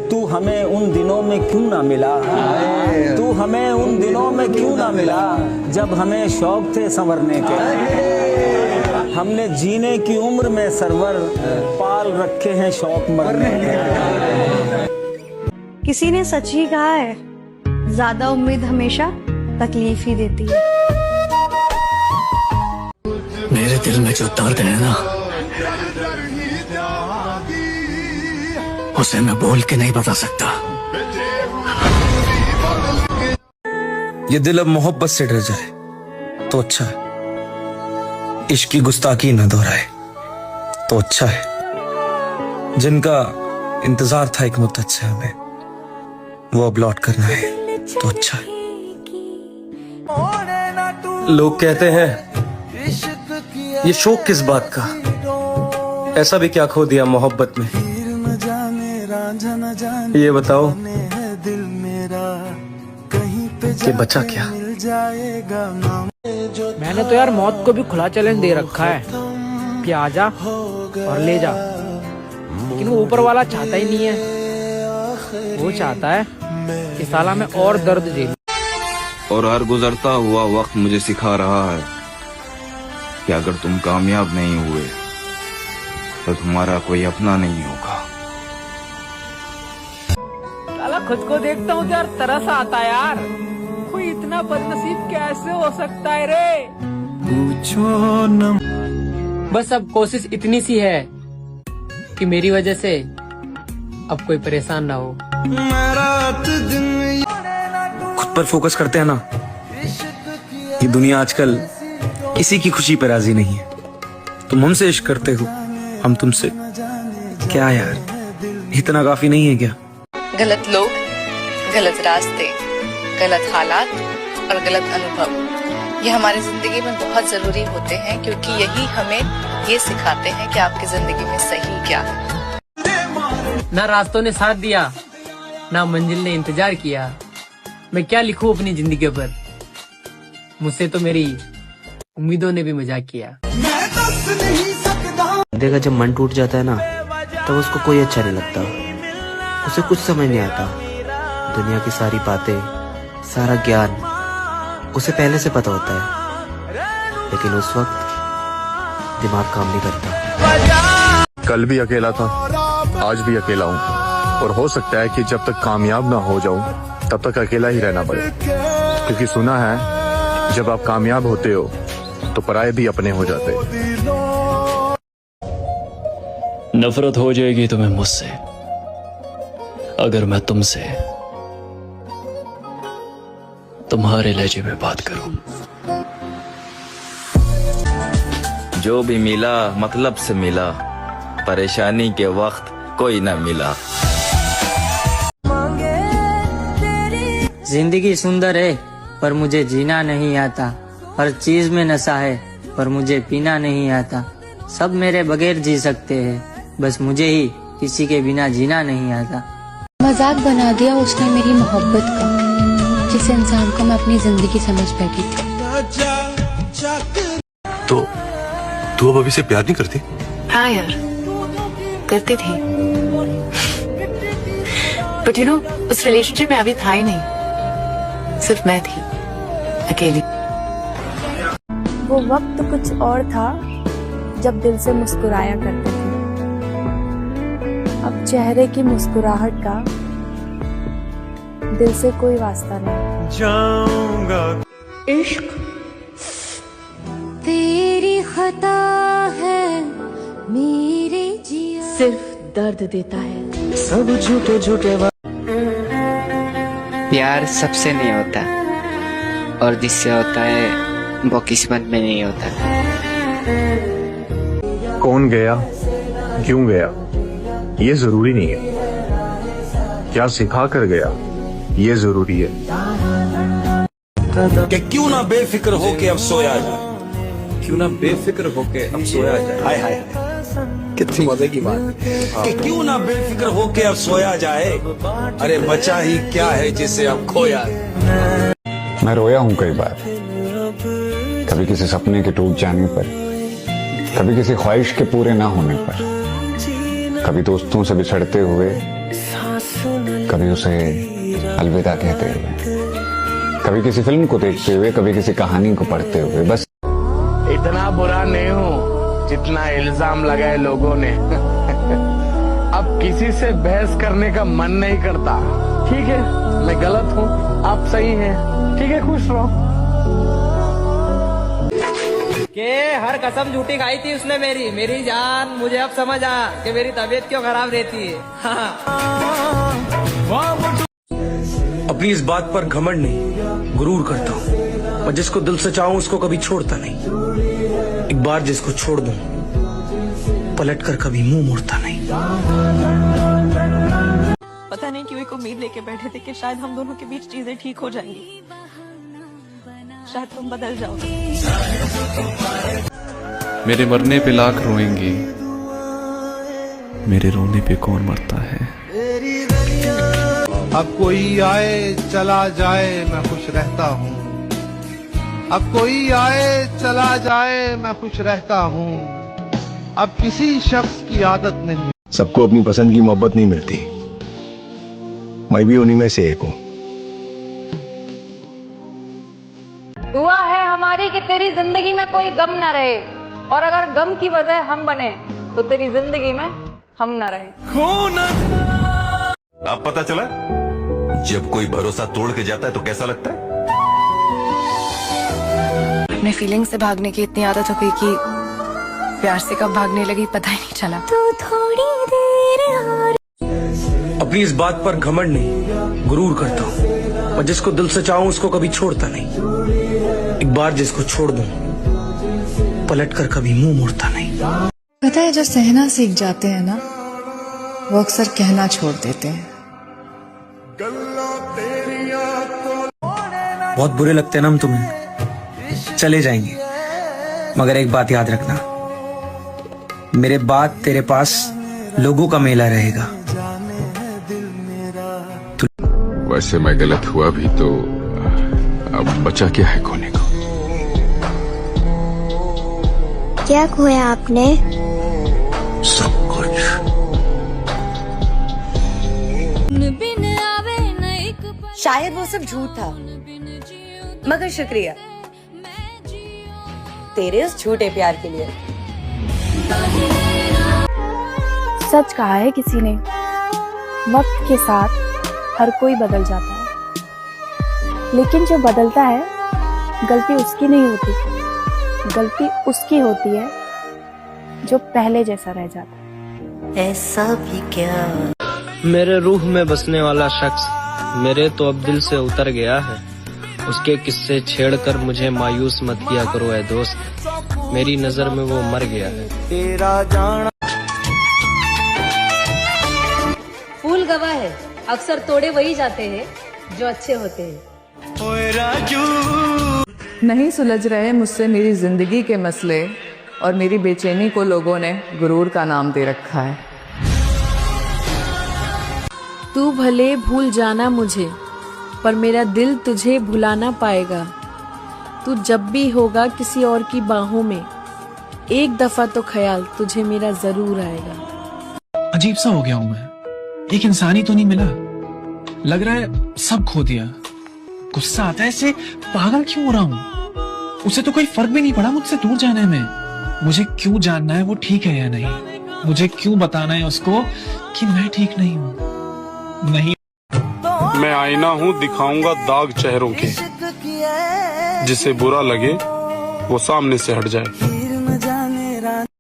तू हमें उन दिनों में क्यों ना मिला, तू हमें उन दिनों में क्यों ना मिला जब हमें शौक थे संवरने के। हमने जीने की उम्र में सरवर पाल रखे हैं शौक मरने के। किसी ने सच ही कहा है, ज्यादा उम्मीद हमेशा तकलीफ ही देती है। मेरे दिल में जो दर्द है ना, उसे मैं बोल के नहीं बता सकता। ये दिल अब मोहब्बत से डर जाए तो अच्छा है, इश्क की गुस्ताखी न दोहराए तो अच्छा है। जिनका इंतजार था एक मुद्दत से हमें, वो अब लौट करना है तो अच्छा है। लोग कहते हैं ये शौक किस बात का, ऐसा भी क्या खो दिया मोहब्बत में, ये बताओ कि बचा क्या। मैंने तो यार मौत को भी खुला चैलेंज दे रखा है कि आजा और ले जा, लेकिन वो ऊपर वाला चाहता ही नहीं है। वो चाहता है कि साला मैं और दर्द झेलूं। और हर गुजरता हुआ वक्त मुझे सिखा रहा है कि अगर तुम कामयाब नहीं हुए तो तुम्हारा कोई अपना नहीं होगा। साला खुद को देखता हूँ यार, तरस आता है यार, कोई इतना बदनसीब कैसे हो सकता है रे। पूछो न। बस अब कोशिश इतनी सी है कि मेरी वजह से अब कोई परेशान ना हो। खुद पर फोकस करते हैं ना, ये दुनिया आजकल किसी की खुशी पर राजी नहीं है। तुम हमसे इश्क करते हो, हम तुमसे। क्या यार, इतना काफी नहीं है क्या? गलत लोग, गलत रास्ते, गलत हालात और गलत अनुभव, ये हमारी जिंदगी में बहुत जरूरी होते हैं, क्योंकि यही हमें ये सिखाते हैं कि आपकी जिंदगी में सही क्या है। ना रास्तों ने साथ दिया, ना मंजिल ने इंतजार किया। मैं क्या लिखूं अपनी जिंदगी पर, मुझसे तो मेरी उम्मीदों ने भी मजाक किया। देखा जब मन टूट जाता है ना, तब उसको कोई अच्छा नहीं लगता, उसे कुछ समझ नहीं आता। दुनिया की सारी बातें, सारा ज्ञान उसे पहले से पता होता है, लेकिन उस वक्त दिमाग काम नहीं करता। कल भी अकेला था, आज भी अकेला हूँ, और हो सकता है कि जब तक कामयाब ना हो जाऊं तब तक अकेला ही रहना पड़े, क्योंकि सुना है जब आप कामयाब होते हो तो पराये भी अपने हो जाते। नफरत हो जाएगी तुम्हें मुझसे अगर मैं तुमसे तुम्हारे लहजे में बात करूं। जो भी मिला मतलब से मिला, परेशानी के वक्त कोई ना मिला। जिंदगी सुंदर है पर मुझे जीना नहीं आता, हर चीज में नशा है पर मुझे पीना नहीं आता। सब मेरे बगैर जी सकते हैं, बस मुझे ही किसी के बिना जीना नहीं आता। मजाक बना दिया उसने मेरी मोहब्बत का, जिस इंसान को मैं अपनी जिंदगी समझ बैठी थी। तो तू अब अभी से प्यार नहीं करती? हाँ यार, करती थी, बट यू नो उस रिलेशनशिप में अभी था ही नहीं, सिर्फ मैं थी अकेली। वो वक्त कुछ और था जब दिल से मुस्कुराया करते थे, अब चेहरे की मुस्कुराहट का दिल से कोई वास्ता नहीं। जाऊंगा इश्क तेरी खता है मेरे जिया, सिर्फ दर्द देता है। सब झूठे झूठे प्यार सबसे नहीं होता, और जिससे होता है वो किस्मत में नहीं होता। कौन गया, क्यों गया, ये जरूरी नहीं है, क्या सिखा कर गया ये जरूरी है। कि क्यों ना बेफिक्र होके अब सोया जाए, क्यों ना बेफिक्र होके अब सोया जाए। हाय हाय, कितनी मजे की बात है कि क्यों ना बेफिक्र होके अब सोया जाए। अरे बचा ही क्या है जिसे अब खोया। मैं रोया हूँ कई बार, कभी किसी सपने के टूट जाने पर, कभी किसी ख्वाहिश के पूरे ना होने पर, कभी दोस्तों से बिछड़ते हुए, कभी उसे अलविदा कहते हुए, कभी किसी फिल्म को देखते हुए, कभी किसी कहानी को पढ़ते हुए। बस इतना बुरा नहीं हूँ जितना इल्जाम लगाए लोगों ने। अब किसी से बहस करने का मन नहीं करता। ठीक है, मैं गलत हूँ, आप सही हैं। ठीक है, खुश रहो। के हर कसम झूठी खाई थी उसने मेरी जान। मुझे अब समझ आया कि मेरी तबीयत क्यों खराब रहती है। अपनी इस बात पर घमंड नहीं, गुरूर करता हूँ। मैं जिसको दिल से चाहूं उसको कभी छोड़ता नहीं। एक बार जिसको छोड़ दूं, पलट कर कभी मुंह मोड़ता नहीं। पता नहीं क्यों एक उम्मीद लेके बैठे थे कि शायद हम दोनों के बीच चीजें ठीक हो जाएंगी, शायद तुम बदल जाओगे। मेरे मरने पे लाख रोएंगे, मेरे रोने पे कौन मरता है। अब कोई आए चला जाए मैं खुश रहता हूँ। अब कोई आए चला जाए मैं खुश रहता हूँ। अब किसी शख्स की आदत नहीं। सबको अपनी पसंद की मोहब्बत नहीं मिलती, मैं भी उन्हीं में से एक हूँ। दुआ है हमारी कि तेरी जिंदगी में कोई गम न रहे, और अगर गम की वजह हम बने तो तेरी जिंदगी में हम न रहे। अब पता चला जब कोई भरोसा तोड़ के जाता है तो कैसा लगता है। अपने फीलिंग से भागने की इतनी आदत हो गई कि प्यार से कब भागने लगी पता ही नहीं चला। तो थोड़ी देर अपनी इस बात पर घमंड नहीं, गुरूर करता हूँ। मैं जिसको दिल से चाहूं उसको कभी छोड़ता नहीं। एक बार जिसको छोड़ दूं, पलट कर कभी मुंह मोड़ता नहीं। पता है, जो सहना सीख जाते हैं ना, वो अक्सर कहना छोड़ देते हैं। बहुत बुरे लगते हैं ना हम तुम्हें, चले जाएंगे, मगर एक बात याद रखना, मेरे बाद तेरे पास लोगों का मेला रहेगा। वैसे मैं गलत हुआ भी तो अब बचा क्या है खोने को। क्या खोया आपने? सब कुछ। शायद वो सब झूठ था, मगर शुक्रिया तेरे उस झूठे प्यार के लिए। सच कहा है किसी ने, वक्त के साथ हर कोई बदल जाता है, लेकिन जो बदलता है गलती उसकी नहीं होती, गलती उसकी होती है जो पहले जैसा रह जाता है। ऐसा भी क्या? मेरे रूह में बसने वाला शख्स मेरे तो अब दिल से उतर गया है। उसके किस्से छेड़कर मुझे मायूस मत किया करो ऐ दोस्त, मेरी नजर में वो मर गया है। तेरा जाना फूल गवाह है, अक्सर तोड़े वही जाते हैं जो अच्छे होते हैं। नहीं सुलझ रहे मुझसे मेरी जिंदगी के मसले, और मेरी बेचैनी को लोगों ने गुरूर का नाम दे रखा है। तू भले भूल जाना मुझे, पर मेरा दिल तुझे भुला ना पाएगा। तू जब भी होगा किसी और की बाहों में, एक दफा तो ख्याल तुझे मेरा जरूर आएगा। अजीब सा हो गया हूँ मैं, एक इंसानी तो नहीं मिला, लग रहा है सब खो दिया। गुस्सा आता है, ऐसे पागल क्यों हो रहा हूँ? उसे तो कोई फर्क भी नहीं पड़ा मुझसे दूर जाने में। मुझे क्यों जानना है वो ठीक है या नहीं? मुझे क्यों बताना है उसको कि मैं ठीक नहीं हूँ? नहीं, मैं आईना हूँ, दिखाऊंगा दाग चेहरों के, जिसे बुरा लगे वो सामने से हट जाए।